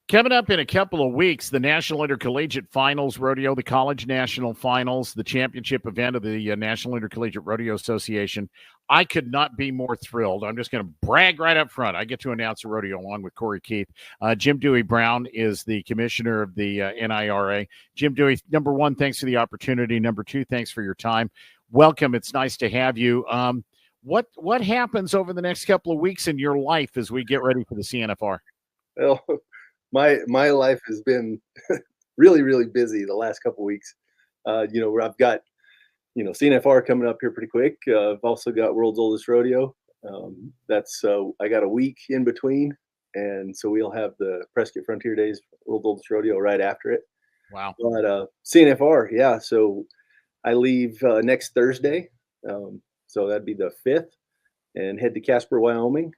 Coming up in a couple of weeks, the National Intercollegiate Finals Rodeo, the College National Finals, the championship event of the National Intercollegiate Rodeo Association. I could not be more thrilled. I'm just going to brag right up front. I get to announce the rodeo along with Corey Keith. Jim Dewey Brown is the commissioner of the NIRA. Jim Dewey, number one, thanks for the opportunity. Number two, thanks for your time. Welcome. It's nice to have you. What happens over the next couple of weeks in your life as we get ready for the CNFR? Well, my life has been really, really busy the last couple of weeks. Where I've got, CNFR coming up here pretty quick. I've also got World's Oldest Rodeo. I got a week in between. And so we'll have the Prescott Frontier Days, World's Oldest Rodeo right after it. Wow. But CNFR, yeah. So I leave next Thursday. So that'd be the 5th, and head to Casper, Wyoming.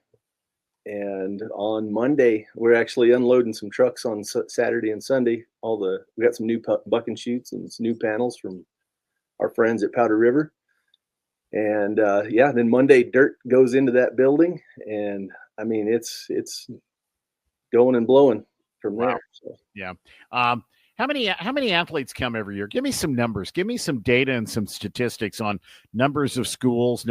And on Monday, we're actually unloading some trucks on Saturday and Sunday. We got some new buck and shoots and some new panels from our friends at Powder River. And then Monday dirt goes into that building, and I mean it's going and blowing from there. So. Yeah. How many athletes come every year? Give me some numbers. Give me some data and some statistics on numbers of schools,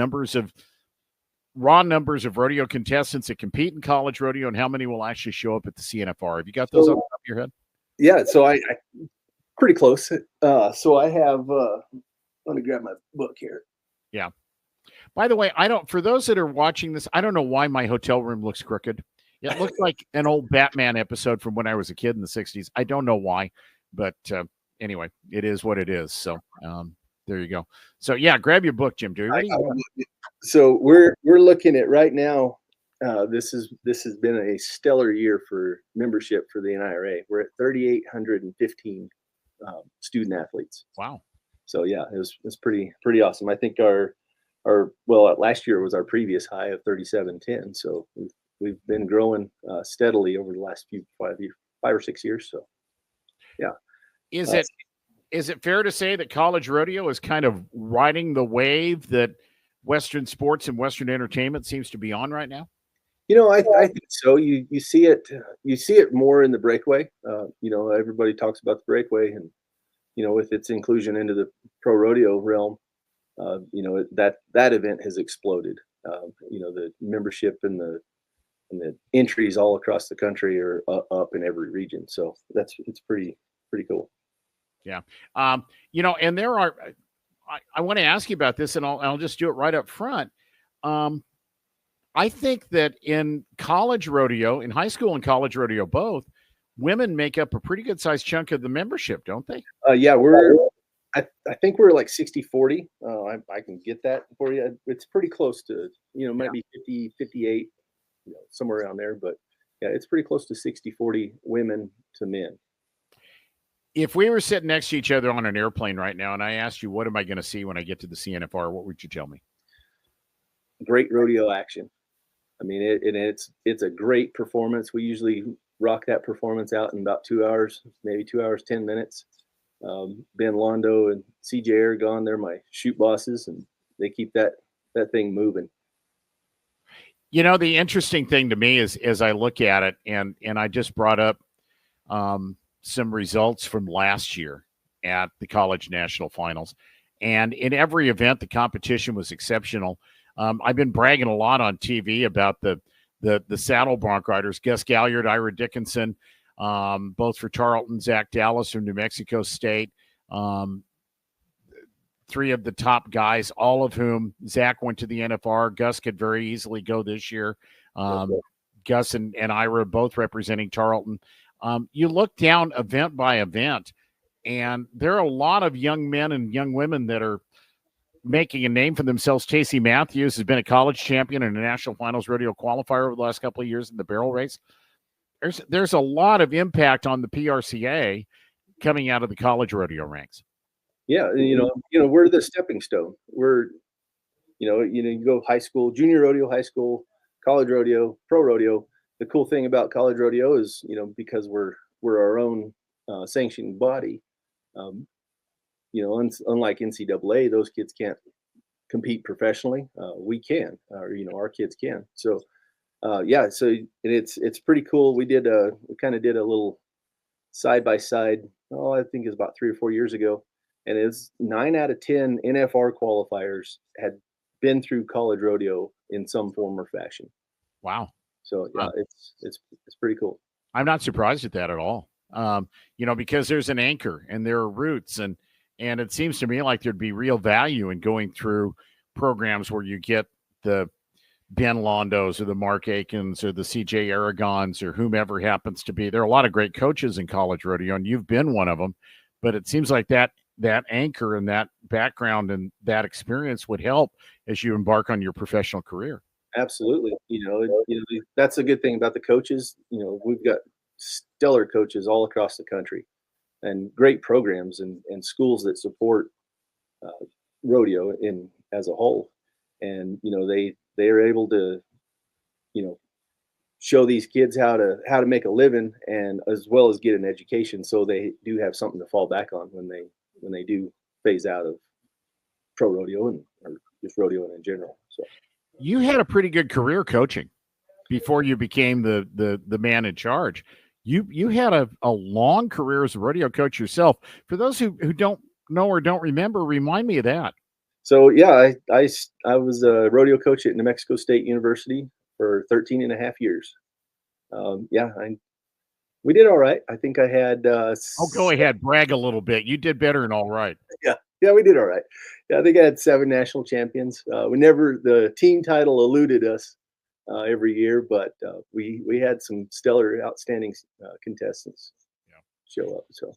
raw numbers of rodeo contestants that compete in college rodeo, and how many will actually show up at the CNFR. Have you got those off the top of your head? Yeah, so I pretty close. So I have let me grab my book here. Yeah. By the way, for those that are watching this, I don't know why my hotel room looks crooked. It looks like an old Batman episode from when I was a kid in the 60s. I don't know why, but anyway, it is what it is. So there you go. So yeah, grab your book, Jim. So we're looking at right now. This has been a stellar year for membership for the NIRA. We're at 3,815 student athletes. Wow. So yeah, it was pretty awesome. I think our last year was our previous high of 3,710. So we've been growing steadily over the last 5 or 6 years. So yeah. Is it fair to say that college rodeo is kind of riding the wave that Western sports and Western entertainment seems to be on right now? I think so. You see it more in the breakaway. Everybody talks about the breakaway, and with its inclusion into the pro rodeo realm, that event has exploded. The membership and the entries all across the country are up in every region. So it's pretty cool. Yeah. And there are, I want to ask you about this, and I'll just do it right up front. I think that in college rodeo, in high school and college rodeo both, women make up a pretty good sized chunk of the membership, don't they? Yeah, I think we're like 60-40. I can get that for you. It's pretty close to, might be 50, 58, somewhere around there. But yeah, it's pretty close to 60-40 women to men. If we were sitting next to each other on an airplane right now, and I asked you, what am I going to see when I get to the CNFR? What would you tell me? Great rodeo action. I mean, it's a great performance. We usually rock that performance out in about 2 hours, maybe 2 hours, 10 minutes. Ben Londo and CJ Aragon, they're my shoot bosses, and they keep that thing moving. The interesting thing to me is, as I look at it, and I just brought up some results from last year at the college national finals, and in every event, the competition was exceptional. I've been bragging a lot on TV about the saddle bronc riders, Gus Galliard, Ira Dickinson, both for Tarleton, Zach Dallas from New Mexico State, 3 of the top guys, all of whom Zach went to the NFR. Gus could very easily go this year. Gus and Ira both representing Tarleton. You look down event by event, and there are a lot of young men and young women that are making a name for themselves. Casey Matthews has been a college champion and a national finals rodeo qualifier over the last couple of years in the barrel race. There's a lot of impact on the PRCA coming out of the college rodeo ranks. Yeah, we're the stepping stone. We're, you go high school, junior rodeo, high school, college rodeo, pro rodeo. The cool thing about college rodeo is, because we're our own sanctioning body. Unlike NCAA, those kids can't compete professionally. We can, or our kids can. So Yeah, so and it's pretty cool. We kind of did a little side by side. Oh, I think it was about 3 or 4 years ago, and it's 9 out of 10 NFR qualifiers had been through college rodeo in some form or fashion. Wow. So yeah, it's pretty cool. I'm not surprised at that at all. Because there's an anchor and there are roots, and it seems to me like there'd be real value in going through programs where you get the Ben Londos or the Mark Aikens or the CJ Aragons or whomever happens to be. There are a lot of great coaches in college rodeo, and you've been one of them. But it seems like that anchor and that background and that experience would help as you embark on your professional career. Absolutely. That's a good thing about the coaches. We've got stellar coaches all across the country and great programs and schools that support rodeo in as a whole. And, they are able to, show these kids how to make a living and as well as get an education. So they do have something to fall back on when they do phase out of pro rodeo or just rodeo in general. So you had a pretty good career coaching before you became the man in charge. You had a long career as a rodeo coach yourself. For those who don't know or don't remember, remind me of that. So yeah, I was a rodeo coach at New Mexico State University for 13 and a half years. We did all right. I think I had. Go ahead, brag a little bit. You did better than all right. Yeah, we did all right. Yeah, I think I had 7 national champions. The team title eluded us every year, but we had some stellar, outstanding contestants show up. So,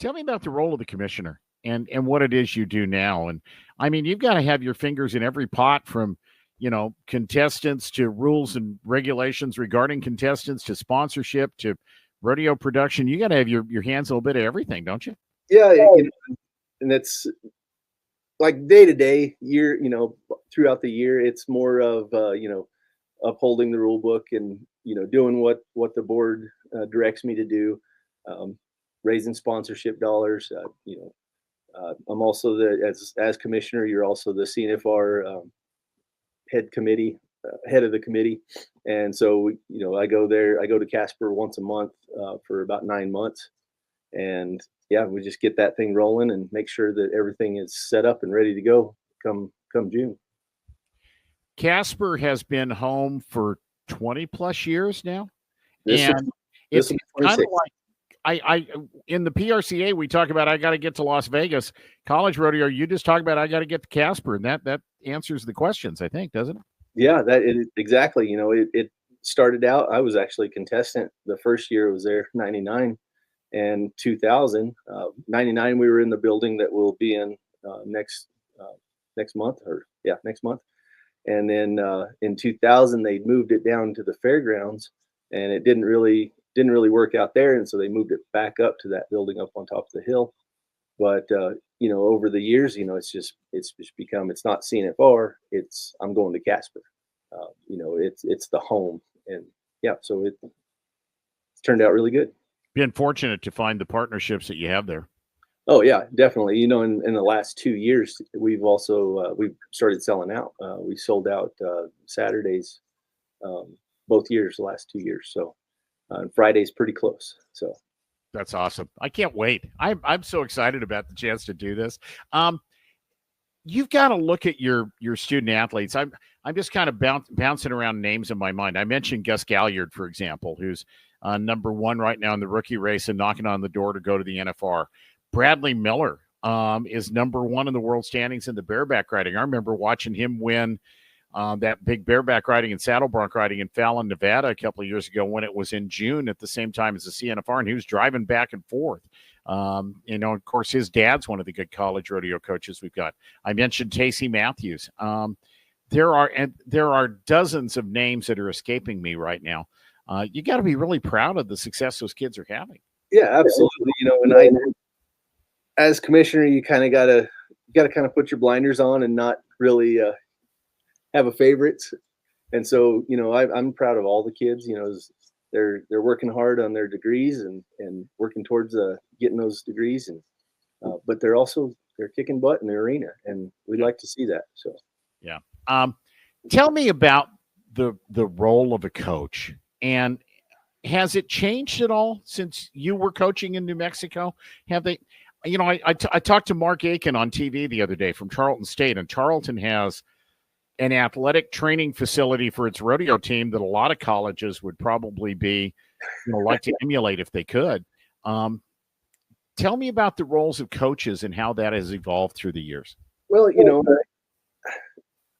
tell me about the role of the commissioner and what it is you do now. And I mean, you've got to have your fingers in every pot, from contestants to rules and regulations regarding contestants to sponsorship to rodeo production. You got to have your hands a little bit of everything, don't you? Yeah, and it's like day to day, year, throughout the year, it's more of upholding the rule book and doing what the board directs me to do, raising sponsorship dollars. I'm also as commissioner, you're also the CNFR head of the committee, and so I go to Casper once a month for about 9 months, and yeah, we just get that thing rolling and make sure that everything is set up and ready to go come June. Casper has been home for 20 plus years now. It's kind of like I in the PRCA, we talk about I got to get to Las Vegas. College rodeo, you just talk about I got to get to Casper, and that answers the questions, I think, doesn't it? Yeah, exactly. It started out, I was actually a contestant the first year I was there, 99 and 2000. 99, we were in the building that we'll be in next month, next month. And then in 2000, they moved it down to the fairgrounds, and it didn't really work out there, and so they moved it back up to that building up on top of the hill. But over the years, it's just become, it's not CNFR, it's I'm going to Casper. It's the home, and yeah, so it's turned out really good. Been fortunate to find the partnerships that you have there. Oh yeah, definitely. In the last 2 years, we've also we've started selling out. We sold out Saturdays both years, the last 2 years. So Friday's pretty close. So that's awesome. I can't wait. I'm so excited about the chance to do this. You've got to look at your student athletes. I'm just kind of bouncing around names in my mind. I mentioned Gus Galliard, for example, who's number 1 right now in the rookie race and knocking on the door to go to the NFR. Bradley Miller is number 1 in the world standings in the bareback riding. I remember watching him win that big bareback riding and saddle bronc riding in Fallon, Nevada a couple of years ago when it was in June at the same time as the CNFR, and he was driving back and forth. Of course, his dad's one of the good college rodeo coaches we've got. I mentioned Tacey Matthews. There are dozens of names that are escaping me right now. You got to be really proud of the success those kids are having. Yeah, absolutely. And as commissioner, you kind of got to kind of put your blinders on and not really have a favorite. And so, I'm proud of all the kids. They're working hard on their degrees and working towards getting those degrees, and but they're kicking butt in the arena, and we'd like to see that. So yeah. Tell me about the role of a coach, and has it changed at all since you were coaching in New Mexico? Have they, I talked to Mark Aiken on TV the other day from Charlton State, and Charlton has an athletic training facility for its rodeo team that a lot of colleges would probably be, like to emulate if they could. Tell me about the roles of coaches and how that has evolved through the years. Well,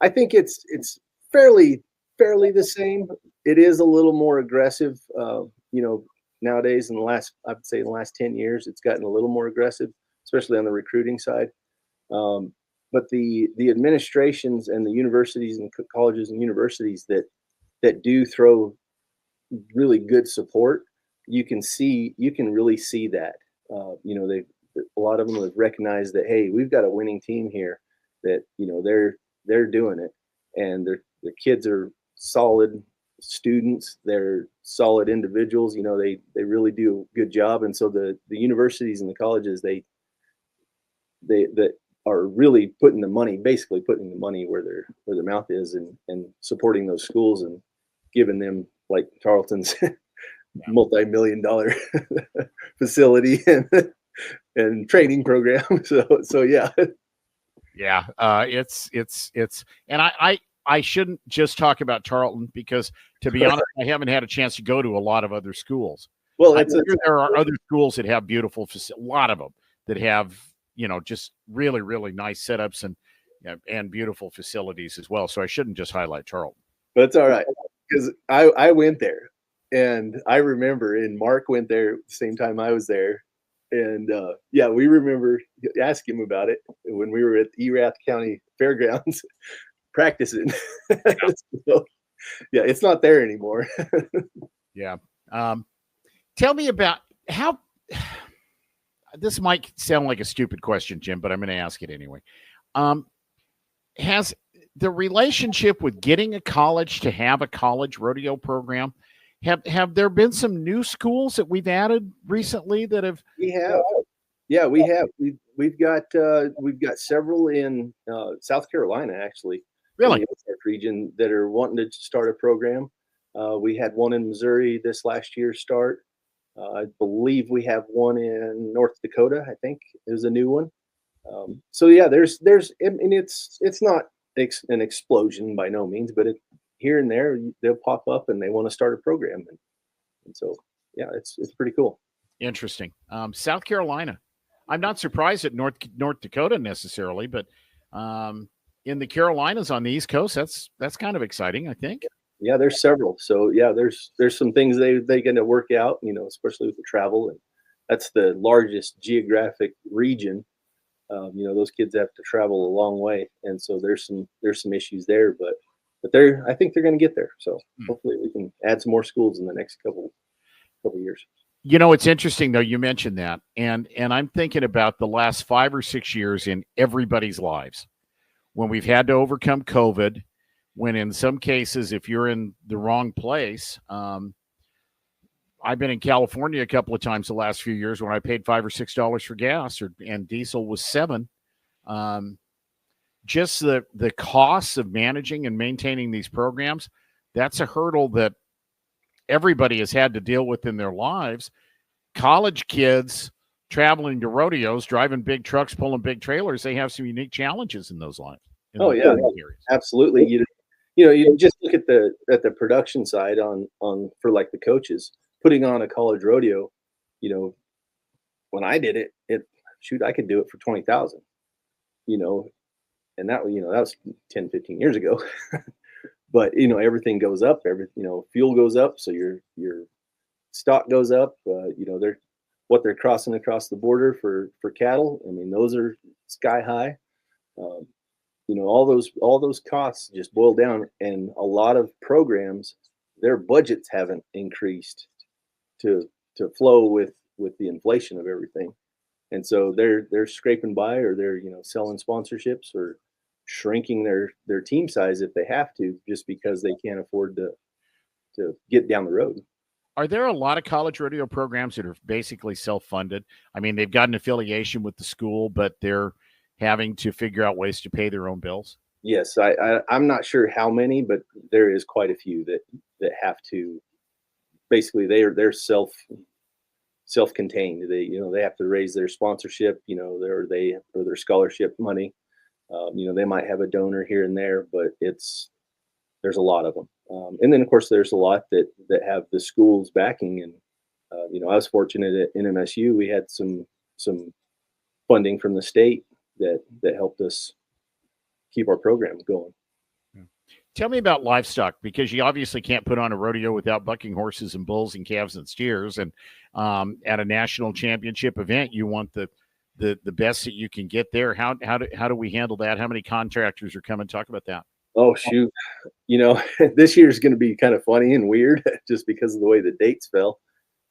I think it's fairly the same. It is a little more aggressive, nowadays. I would say in the last 10 years, it's gotten a little more aggressive, especially on the recruiting side. But the administrations and the universities and colleges and universities that do throw really good support, you can really see that. A lot of them have recognized that, hey, we've got a winning team here, that they're doing it, and the kids are solid students, they're solid individuals. They really do a good job, and so the universities and the colleges they are really putting the money where their mouth is, and supporting those schools and giving them, like Tarleton's multi-million-dollar facility and training program. So yeah. Yeah, it's and I shouldn't just talk about Tarleton, because, to be honest, I haven't had a chance to go to a lot of other schools. Well, there are other schools that have beautiful a lot of them that have, just really, really nice setups and beautiful facilities as well. So I shouldn't just highlight Tarleton. That's all right, because I went there, and I remember, and Mark went there the same time I was there. And we remember asking him about it when we were at Erath County Fairgrounds practicing. So, yeah, it's not there anymore. Yeah. Tell me about how – this might sound like a stupid question, Jim, but I'm going to ask it anyway. Has the relationship with getting a college to have a college rodeo program, have there been some new schools that we've added recently that have? We have. Yeah, we have. We've got several in South Carolina, actually. Really? In the region that are wanting to start a program. We had one in Missouri this last year start. I believe we have one in North Dakota. I think is a new one. So yeah, there's. I mean, it's not an explosion by no means, but here and there they'll pop up and they want to start a program, and so yeah, it's pretty cool. Interesting. South Carolina. I'm not surprised at North Dakota necessarily, but in the Carolinas on the East Coast, that's kind of exciting, I think. Yeah, there's several. So yeah, there's some things they're going to work out, especially with the travel, and that's the largest geographic region. Those kids have to travel a long way, and so there's some issues there, but I think they're going to get there. So hopefully we can add some more schools in the next couple years. It's interesting though. You mentioned that, and I'm thinking about the last 5 or 6 years in everybody's lives when we've had to overcome COVID. When in some cases, if you're in the wrong place, I've been in California a couple of times the last few years when I paid $5 or $6 for gas, and diesel was $7. Just the costs of managing and maintaining these programs, that's a hurdle that everybody has had to deal with in their lives. College kids traveling to rodeos, driving big trucks, pulling big trailers, they have some unique challenges in those lives. Oh yeah, absolutely. You just look at the production side on for like the coaches putting on a college rodeo. When I did it, I could do it for 20,000. And that was 10, 15 years ago. But everything goes up. Fuel goes up, so your stock goes up. They're crossing across the border for cattle. I mean, those are sky high. All those costs just boil down, and a lot of programs, their budgets haven't increased to flow with the inflation of everything, and so they're scraping by, or they're selling sponsorships or shrinking their team size if they have to, just because they can't afford to get down the road. Are there a lot of college rodeo programs that are basically self-funded? I mean, they've got an affiliation with the school, but they're having to figure out ways to pay their own bills? Yes, I'm not sure how many, but there is quite a few that have to basically they're self-contained. They have to raise their sponsorship, or their scholarship money. They might have a donor here and there, but there's a lot of them. And then of course there's a lot that have the schools backing. And I was fortunate at NMSU. We had some funding from the state that helped us keep our program going. Tell me about livestock, because you obviously can't put on a rodeo without bucking horses and bulls and calves and steers. And at a national championship event, you want the best that you can get there. How do we handle that? How many contractors are coming? Talk about that. Oh shoot, this year is going to be kind of funny and weird just because of the way the dates fell.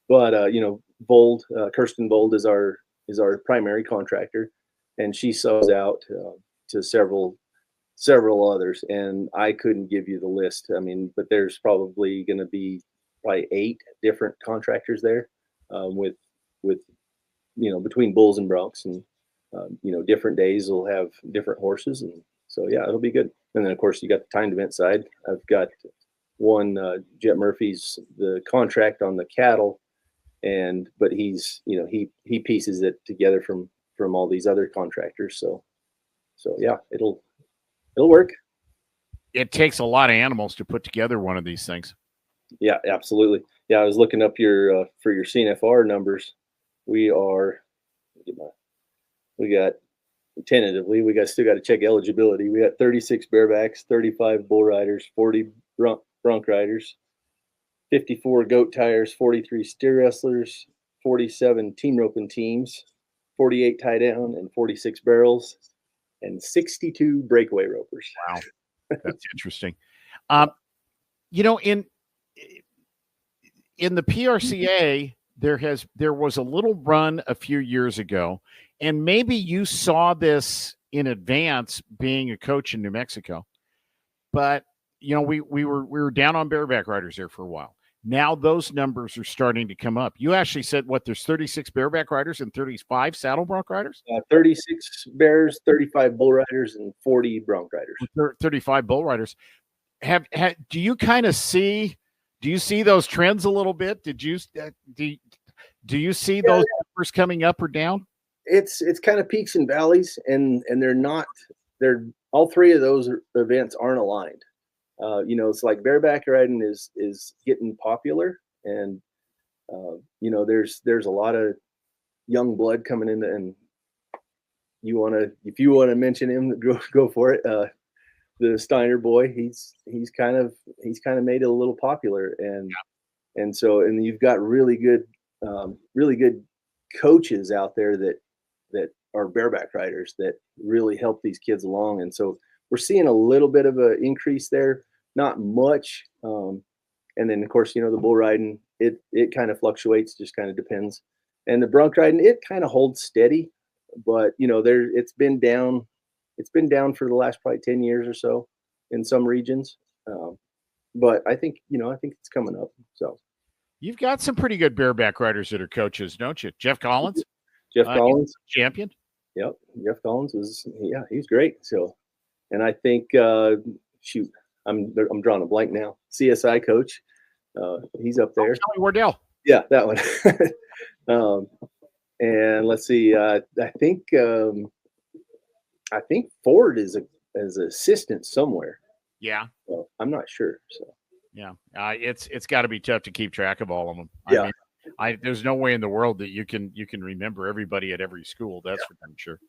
But Bold, Kirsten Bold is our primary contractor, and she subs out to several others, and I couldn't give you the list. I mean, but there's probably going to be 8 different contractors there, with between bulls and broncs, and different days will have different horses, and so yeah, it'll be good. And then of course you got the timed event side. I've got one, Jet Murphy's the contract on the cattle, but he's he pieces it together from all these other contractors. So yeah, it'll work. It takes a lot of animals to put together one of these things. Yeah, absolutely. Yeah, I was looking up your for your CNFR numbers. We got tentatively, still got to check eligibility. We got 36 barebacks, 35 bull riders, 40 bronc riders, 54 goat tires, 43 steer wrestlers, 47 team roping teams, 48 tie down, and 46 barrels, and 62 breakaway ropers. Wow, that's interesting. In the PRCA, there was a little run a few years ago, and maybe you saw this in advance being a coach in New Mexico, but we were down on bareback riders there for a while. Now those numbers are starting to come up. You actually said there's 36 bareback riders and 35 saddle bronc riders? 36 bears, 35 bull riders, and 40 bronc riders. 35 bull riders. Do you kind of see? Do you see those trends a little bit? Do you see those numbers coming up or down? It's kind of peaks and valleys, and they're all 3 of those events aren't aligned. It's like bareback riding is getting popular, and there's a lot of young blood coming in, and if you want to mention him, go for it. The Steiner boy, he's kind of made it a little popular, and you've got really good coaches out there that are bareback riders that really help these kids along, and so we're seeing a little bit of an increase there, not much. And then of course the bull riding, it kind of fluctuates, just kind of depends, and the bronc riding, it kind of holds steady, but it's been down for the last probably 10 years or so in some regions. But I think it's coming up. So you've got some pretty good bareback riders that are coaches, don't you? Jeff Collins? Jeff Collins. Champion. Yep. Jeff Collins he's great. So, and I think, I'm drawing a blank now. CSI coach. He's up there. Kelly Wardell. Yeah, that one. And let's see, I think Ford is an assistant somewhere. Yeah. So I'm not sure. So yeah, it's got to be tough to keep track of all of them. Yeah. There's no way in the world that you can remember everybody at every school. That's for damn sure.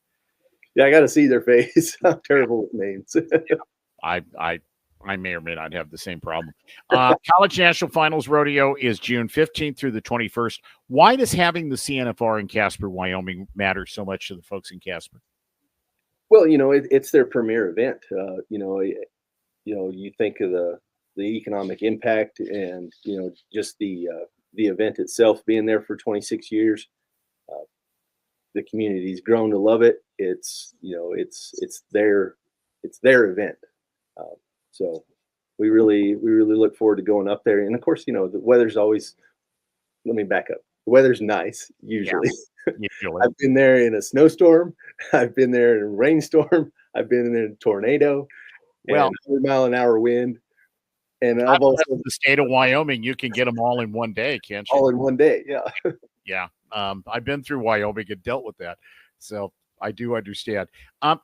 Yeah, I got to see their face. I'm terrible with names. I may or may not have the same problem. College National Finals Rodeo is June 15th through the 21st. Why does having the CNFR in Casper, Wyoming matter so much to the folks in Casper? Well, it's their premier event. You think of the economic impact, and just the event itself being there for 26 years. The community's grown to love it. It's their event. So we really look forward to going up there. And of course, the weather's always. Let me back up. The weather's nice usually. Yeah, usually. I've been there in a snowstorm. I've been there in a rainstorm. I've been in a tornado. Well, and 100-mile-an-hour wind. And God I've also bless the state of Wyoming. You can get them all in one day, can't you? all in one day. Yeah. Yeah. I've been through Wyoming and dealt with that. So I do understand.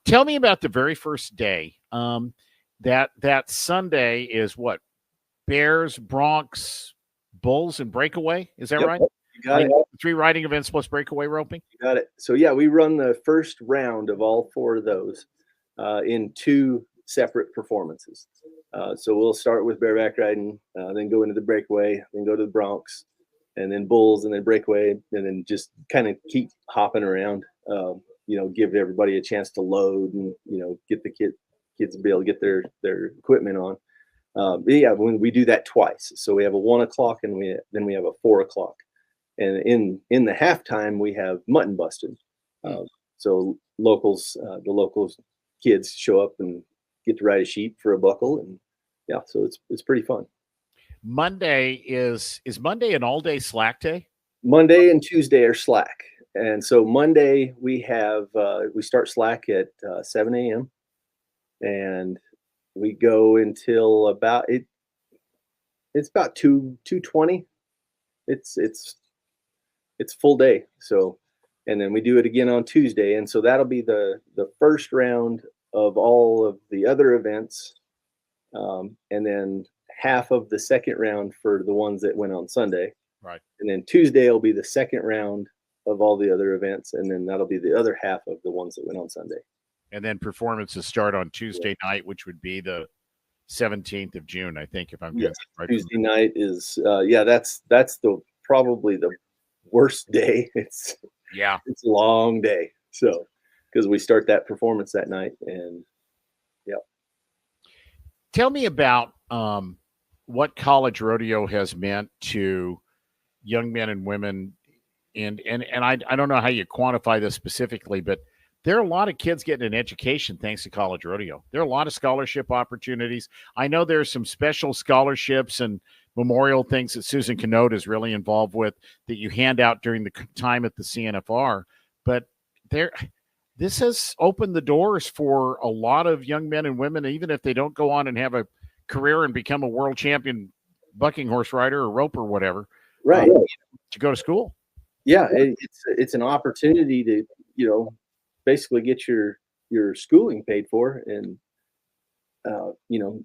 Tell me about the very first day. That Sunday is what? Bears, Bronx, Bulls, and breakaway. Is that Yep. right? You got it. 3 riding events plus breakaway roping. You got it. So yeah, we run the first round of all 4 of those in 2 separate performances. So we'll start with bareback riding, then go into the breakaway, then go to the Bronx, and then Bulls, and then breakaway, and then just kind of keep hopping around. Give everybody a chance to load, and get the kids to be able to get their equipment on. When we do that twice, so we have a 1 o'clock, and then we have a 4 o'clock, and in the halftime we have mutton busting. So the locals kids show up and get to ride a sheep for a buckle, and yeah, so it's pretty fun. Monday is Monday an all day slack day? Monday and Tuesday are slack, and so Monday we start slack at 7 a.m. and we go until about it. It's about 2:20. It's full day. So, and then we do it again on Tuesday, and so that'll be the first round of all of the other events, and then half of the second round for the ones that went on Sunday. Right. And then Tuesday will be the second round of all the other events, and then that'll be the other half of the ones that went on Sunday. And then performances start on Tuesday night, which would be the 17th of June, I think, if I'm getting right. Tuesday night is that's probably the worst day. It's a long day. So because we start that performance that night, and tell me about what college rodeo has meant to young men and women, and I don't know how you quantify this specifically, but there are a lot of kids getting an education thanks to college rodeo. There are a lot of scholarship opportunities. I know there's some special scholarships and memorial things that Susan Canode is really involved with that you hand out during the time at the CNFR, but this has opened the doors for a lot of young men and women, even if they don't go on and have a career and become a world champion bucking horse rider or rope or whatever, right, to go to school. Yeah, it's an opportunity to basically get your schooling paid for, and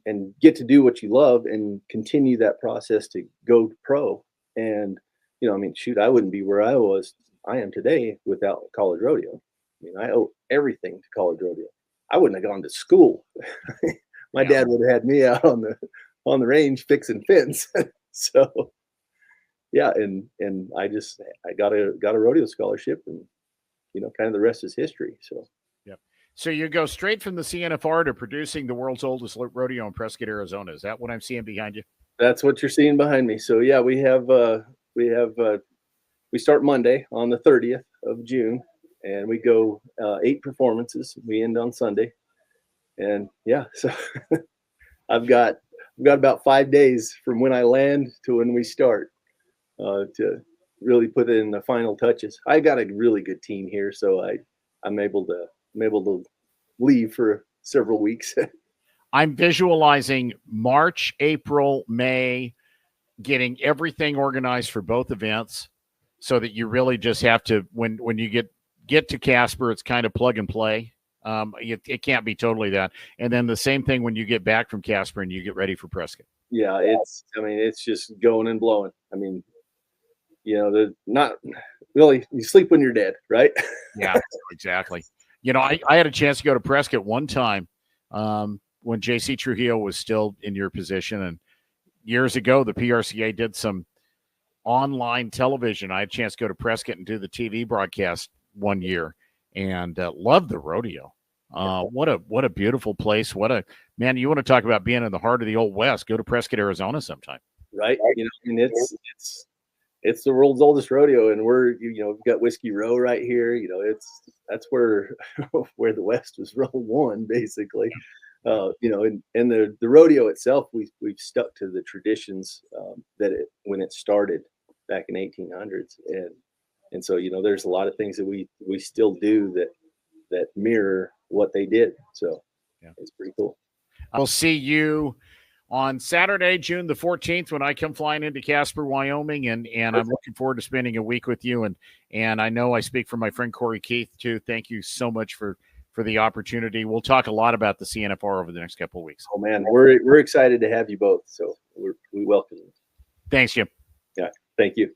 and get to do what you love and continue that process to go pro. And shoot, I wouldn't be where I am today without college rodeo. I owe everything to college rodeo. I wouldn't have gone to school. My dad would have had me out on the range fixing fins. So yeah, and I got a rodeo scholarship, and kind of the rest is history. So so you go straight from the CNFR to producing the world's oldest rodeo in Prescott, Arizona. Is that what I'm seeing behind you? That's what you're seeing behind me. So yeah, we start Monday on the 30th of June, and we go 8 performances. We end on Sunday, and yeah, so I've got about 5 days from when I land to when we start to really put in the final touches. I got a really good team here, so I'm able to leave for several weeks. I'm visualizing March, April, May, getting everything organized for both events, so that you really just have to, when you get to Casper, it's kind of plug and play. It can't be totally that. And then the same thing when you get back from Casper and you get ready for Prescott. Yeah, it's just going and blowing. Not really, you sleep when you're dead, right? Yeah, exactly. I had a chance to go to Prescott one time when JC Trujillo was still in your position. And years ago, the PRCA did some online television. I had a chance to go to Prescott and do the TV broadcast one year, and loved the rodeo. What a beautiful place. Man, you want to talk about being in the heart of the Old West, go to Prescott, Arizona sometime. Right. It's the world's oldest rodeo, and we've got Whiskey Row right here. That's where where the West was won, basically. And the rodeo itself, we've stuck to the traditions when it started back in 1800s, and so there's a lot of things that we still do that mirror what they did. So yeah, it's pretty cool. I'll see you on Saturday, June the 14th, when I come flying into Casper, Wyoming, and I'm looking forward to spending a week with you. And I know I speak for my friend Corey Keith too. Thank you so much for the opportunity. We'll talk a lot about the CNFR over the next couple of weeks. Oh man, we're excited to have you both. So we welcome you. Thanks, Jim. Yeah, thank you.